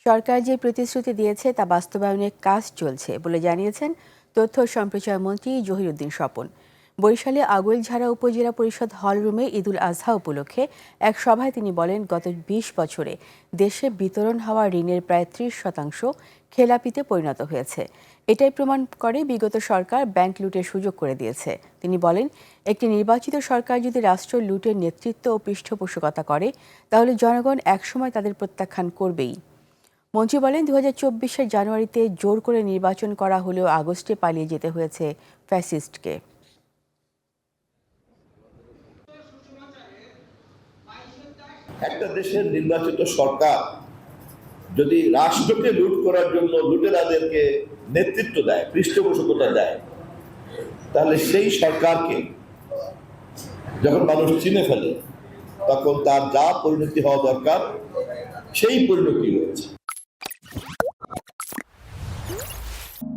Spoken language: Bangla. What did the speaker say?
সরকার যে প্রতিশ্রুতি দিয়েছে তা বাস্তবায়নের কাজ চলছে বলে জানিয়েছেন তথ্য ও সম্প্রচার মন্ত্রী জহিরুদ্দিন স্বপন। বরিশালে আগৈলঝাড়া উপজেলা পরিষদ হল রুমে ঈদুল আজহা উপলক্ষে এক সভায় তিনি বলেন, গত ২০ বছরে দেশে বিতরণ হওয়া ঋণের প্রায় ৩০% খেলাপিতে পরিণত হয়েছে। এটাই প্রমাণ করে বিগত সরকার ব্যাংক লুটের সুযোগ করে দিয়েছে। তিনি বলেন, একটি নির্বাচিত সরকার যদি রাষ্ট্র লুটের নেতৃত্ব ও পৃষ্ঠপোষকতা করে তাহলে জনগণ একসময় তাদের প্রত্যাখ্যান করবেই। মন্ত্রী বলেন, ২০২৪ জানুয়ারিতে জোর করে নির্বাচন করা হলেও আগস্টে পালিয়ে যেতে হয়েছে ফ্যাসিস্টকে। একটা দেশের নির্বাচিত সরকার যদি রাষ্ট্রকে লুট করার জন্য লুটেরাদেরকে নেতৃত্ব দেয়, পৃষ্ঠপোষকতা দেয়, তাহলে সেই সরকারকে যখন মানুষ চিনে ফেলে তখন তার যা পরিণতি হওয়া দরকার সেই পরিণতি হয়েছে।